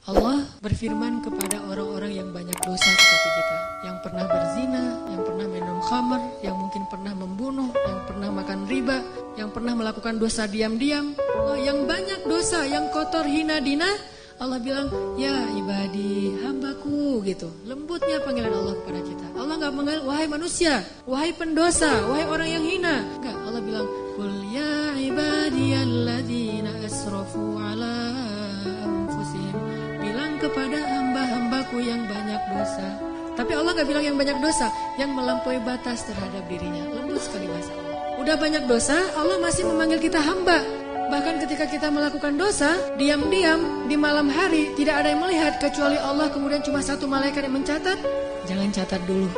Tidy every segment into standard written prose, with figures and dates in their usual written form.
Allah berfirman kepada orang-orang yang banyak dosa seperti kita, yang pernah berzina, yang pernah minum khamar, yang mungkin pernah membunuh, yang pernah makan riba, yang pernah melakukan dosa diam-diam, yang banyak dosa, yang kotor, hina, dina. Allah bilang, ya ibadi, hambaku, gitu. Lembutnya panggilan Allah kepada kita. Allah gak mengenal, wahai manusia, wahai pendosa, wahai orang yang hina. Enggak, Allah bilang, qul ya ibadiyalladzina asrafu ala anfusihim. Bilang kepada hamba-hambaku yang banyak dosa. Tapi Allah gak bilang yang banyak dosa, yang melampaui batas terhadap dirinya. Lembut sekali bahasa Allah. Udah banyak dosa, Allah masih memanggil kita hamba. Bahkan ketika kita melakukan dosa, diam-diam di malam hari, tidak ada yang melihat kecuali Allah, kemudian cuma satu malaikat yang mencatat. Jangan catat dulu,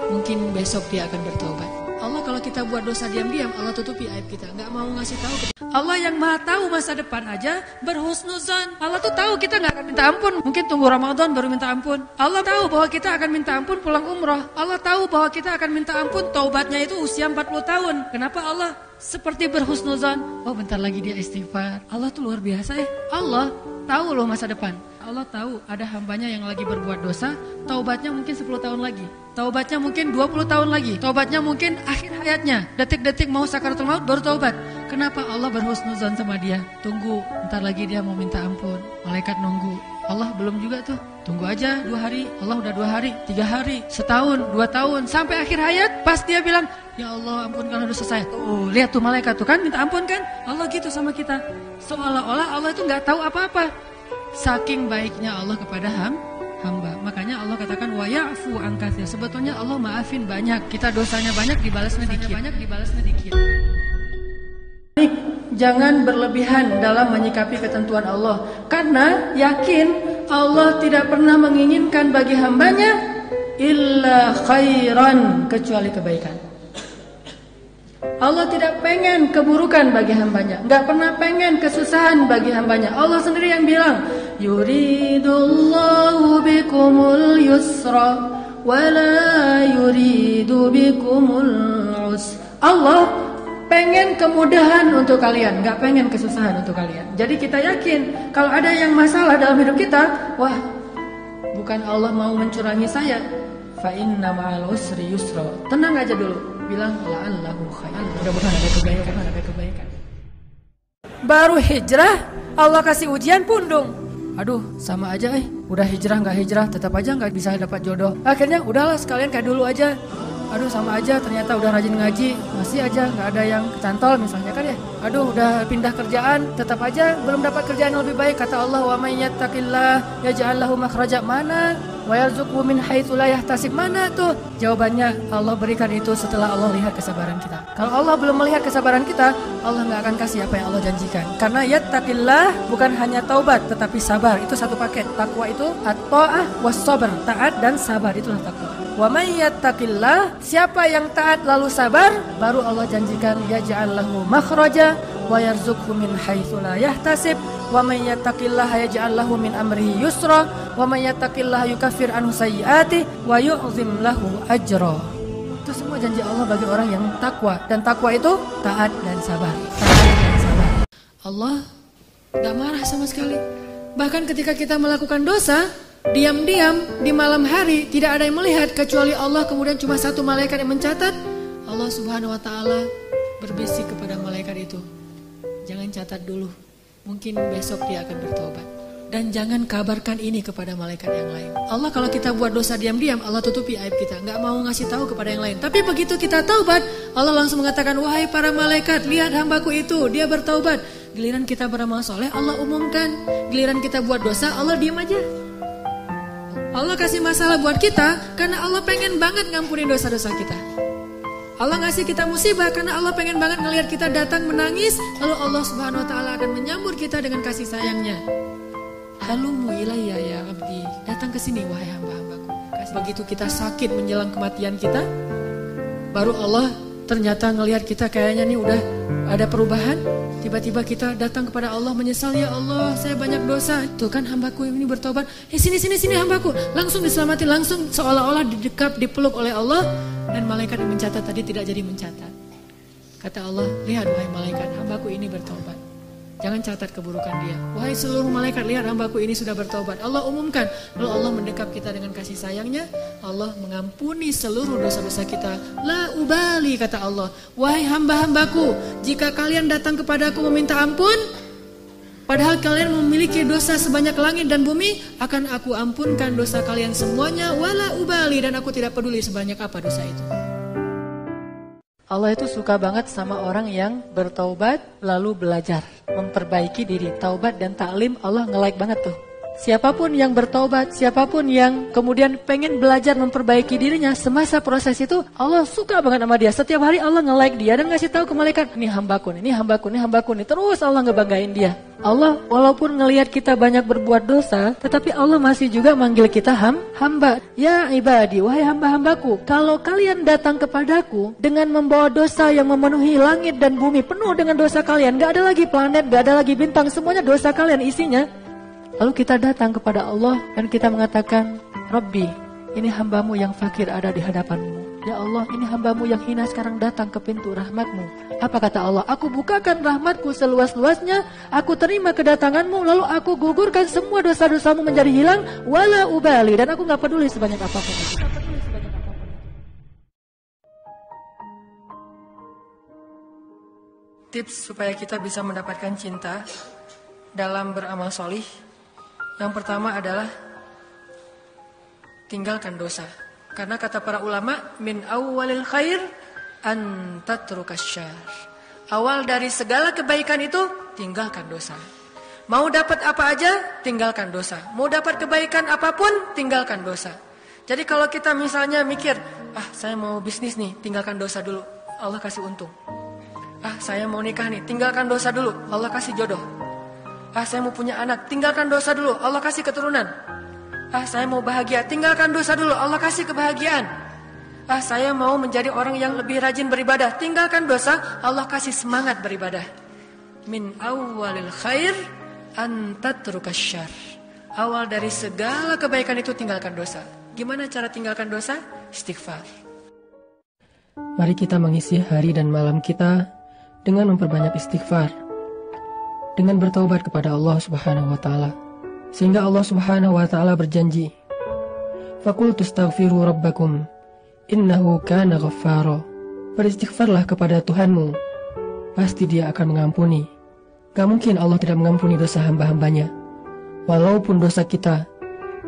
mungkin besok dia akan bertobat. Allah kalau kita buat dosa diam-diam, Allah tutupi aib kita, nggak mau ngasih tahu. Allah yang maha tahu masa depan aja berhusnuzan. Allah tuh tahu kita nggak akan minta ampun, mungkin tunggu Ramadan baru minta ampun. Allah tahu bahwa kita akan minta ampun pulang umroh. Allah tahu bahwa kita akan minta ampun taubatnya itu usia 40 tahun. Kenapa Allah seperti berhusnuzan? Oh bentar lagi dia istighfar. Allah tuh luar biasa ya. Allah tahu loh masa depan. Allah tahu ada hambanya yang lagi berbuat dosa, taubatnya mungkin 10 tahun lagi, taubatnya mungkin 20 tahun lagi, taubatnya mungkin akhir hayatnya, detik-detik mau sakaratul maut baru taubat. Kenapa Allah berhusnuzan sama dia? Tunggu, ntar lagi dia mau minta ampun, malaikat nunggu. Allah belum juga tuh, tunggu aja 2 hari, Allah udah 2 hari, 3 hari, setahun, 2 tahun, sampai akhir hayat, pas dia bilang, ya Allah ampunkan dosa saya. Tuh, lihat tuh malaikat tuh kan minta ampun kan? Allah gitu sama kita, seolah-olah Allah itu nggak tahu apa-apa. Saking baiknya Allah kepada hamba. Makanya Allah katakan wa ya'fu an katsir. Sebetulnya Allah maafin banyak. Kita dosanya banyak dibalasnya dikit. Jangan berlebihan dalam menyikapi ketentuan Allah. Karena yakin Allah tidak pernah menginginkan bagi hambanya illa khairan, kecuali kebaikan. Allah tidak pengen keburukan bagi hambanya, nggak pernah pengen kesusahan bagi hambanya. Allah sendiri yang bilang, yuridullahu bikumul yusra wala yuridu bikumul usra. Allah pengen kemudahan untuk kalian, nggak pengen kesusahan untuk kalian. Jadi kita yakin kalau ada yang masalah dalam hidup kita, wah bukan Allah mau mencurangi saya. Fa inna ma'al usri yusra. Tenang aja dulu, bilang la'allahu khair. Mudah-mudahan ada kebaikan. Baru hijrah, Allah kasih ujian pundung. Aduh, sama aja udah hijrah nggak hijrah, tetap aja nggak bisa dapat jodoh. Akhirnya udahlah sekalian kayak dulu aja. Aduh sama aja, ternyata udah rajin ngaji, masih aja nggak ada yang kecantol misalnya kan ya. Aduh udah pindah kerjaan, tetap aja belum dapat kerjaan yang lebih baik. Kata Allah, wa may yattaqillah yaj'al lahu makhraja. Mana? Wa yarzuqhu min haitsu la yahtasib. Mana tuh? Jawabannya Allah berikan itu setelah Allah lihat kesabaran kita. Kalau Allah belum melihat kesabaran kita, Allah nggak akan kasih apa yang Allah janjikan. Karena yattaqillah bukan hanya taubat tetapi sabar, itu satu paket. Takwa itu at-ta'ah was sabr, taat dan sabar, itulah takwa. Wa may yattaqillah, siapa yang taat lalu sabar, baru Allah janjikan yaj'al lahu makhraja wa yarzuqhu min haitsu la yahtasib. Wa may yattaqillaha yaj'al lahu min amrihi yusra wa may yattaqillaha yukaffir anhu sayyi'atihi wa yu'zim lahu ajra. Itu semua janji Allah bagi orang yang takwa, dan takwa itu taat dan sabar. Allah enggak marah sama sekali. Bahkan ketika kita melakukan dosa, diam-diam di malam hari, tidak ada yang melihat kecuali Allah, kemudian cuma satu malaikat yang mencatat. Allah Subhanahu wa taala berbisik kepada malaikat itu, jangan catat dulu, mungkin besok dia akan bertobat. Dan jangan kabarkan ini kepada malaikat yang lain. Allah kalau kita buat dosa diam-diam, Allah tutupi aib kita, nggak mau ngasih tahu kepada yang lain. Tapi begitu kita taubat, Allah langsung mengatakan, wahai para malaikat, lihat hambaku itu, dia bertaubat. Giliran kita beramal soleh, Allah umumkan. Giliran kita buat dosa, Allah diam aja. Allah kasih masalah buat kita karena Allah pengen banget ngampunin dosa-dosa kita. Allah ngasih kita musibah karena Allah pengen banget ngelihat kita datang menangis, lalu Allah Subhanahu wa taala akan menyambut kita dengan kasih sayangnya. Halumu ilayya ya abdi, datang ke sini wahai hamba-hambaku. Begitu kita sakit menjelang kematian kita, baru Allah ternyata ngelihat kita kayaknya nih udah ada perubahan. Tiba-tiba kita datang kepada Allah menyesal, ya Allah saya banyak dosa. Tuh kan hambaku ini bertobat. Sini hambaku. Langsung diselamatin, langsung seolah-olah didekap, dipeluk oleh Allah. Dan malaikat yang mencatat tadi tidak jadi mencatat. Kata Allah, lihat wahai malaikat, hambaku ini bertobat. Jangan catat keburukan dia. Wahai seluruh malaikat, lihat hambaku ini sudah bertobat. Allah umumkan. Lalu Allah mendekap kita dengan kasih sayangnya. Allah mengampuni seluruh dosa-dosa kita. La ubali, kata Allah. Wahai hamba-hambaku, jika kalian datang kepadaku meminta ampun, padahal kalian memiliki dosa sebanyak langit dan bumi, akan aku ampunkan dosa kalian semuanya. Wala ubali, dan aku tidak peduli sebanyak apa dosa itu. Allah itu suka banget sama orang yang bertaubat lalu belajar, memperbaiki diri. Taubat dan taklim Allah nge-like banget tuh. Siapapun yang bertaubat, siapapun yang kemudian pengen belajar memperbaiki dirinya, semasa proses itu Allah suka banget sama dia. Setiap hari Allah nge-like dia dan ngasih tahu ke malaikat, ini hambaku, ini hambaku, ini hambaku, ini. Terus Allah ngebanggain dia. Allah walaupun ngelihat kita banyak berbuat dosa, tetapi Allah masih juga manggil kita hamba. Ya ibadi, wahai hamba-hambaku, kalau kalian datang kepadaku dengan membawa dosa yang memenuhi langit dan bumi, penuh dengan dosa kalian, gak ada lagi planet, gak ada lagi bintang, semuanya dosa kalian isinya. Lalu kita datang kepada Allah dan kita mengatakan, Rabbi, ini hambamu yang fakir ada di hadapanmu. Ya Allah, ini hambamu yang hina sekarang datang ke pintu rahmatmu. Apa kata Allah? Aku bukakan rahmatku seluas-luasnya, aku terima kedatanganmu, lalu aku gugurkan semua dosa-dosamu menjadi hilang, wala ubali, dan aku gak peduli sebanyak apapun itu. Tips supaya kita bisa mendapatkan cinta dalam beramal solih, yang pertama adalah tinggalkan dosa. Karena kata para ulama, min awwalil khair an tatrukas syarr. Awal dari segala kebaikan itu tinggalkan dosa. Mau dapat apa aja, tinggalkan dosa. Mau dapat kebaikan apapun, tinggalkan dosa. Jadi kalau kita misalnya mikir, saya mau bisnis nih, tinggalkan dosa dulu, Allah kasih untung. Saya mau nikah nih, tinggalkan dosa dulu, Allah kasih jodoh. Saya mau punya anak, tinggalkan dosa dulu, Allah kasih keturunan. Saya mau bahagia, tinggalkan dosa dulu, Allah kasih kebahagiaan. Saya mau menjadi orang yang lebih rajin beribadah, tinggalkan dosa, Allah kasih semangat beribadah. Min awwalil khair an tatrukas syarr. Awal dari segala kebaikan itu tinggalkan dosa. Gimana cara tinggalkan dosa? Istighfar. Mari kita mengisi hari dan malam kita dengan memperbanyak istighfar, dengan bertaubat kepada Allah Subhanahu wa taala. Sehingga Allah Subhanahu wa taala berjanji, "Faqultu astaghfiru rabbakum innahu kana ghaffara." Beristighfarlah kepada Tuhanmu, pasti Dia akan mengampuni. Gak mungkin Allah tidak mengampuni dosa hamba-hambanya, walaupun dosa kita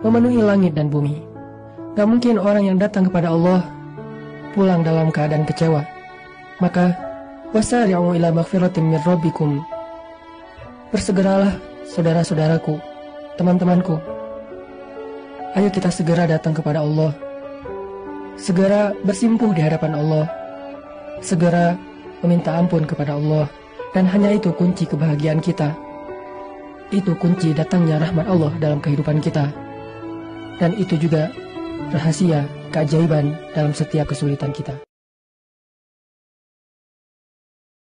memenuhi langit dan bumi. Gak mungkin orang yang datang kepada Allah pulang dalam keadaan kecewa. Maka wasari'u ila maghfiratin min rabbikum. Bersegeralah saudara-saudaraku, teman-temanku. Ayo kita segera datang kepada Allah. Segera bersimpuh di hadapan Allah. Segera meminta ampun kepada Allah. Dan hanya itu kunci kebahagiaan kita. Itu kunci datangnya rahmat Allah dalam kehidupan kita. Dan itu juga rahasia keajaiban dalam setiap kesulitan kita.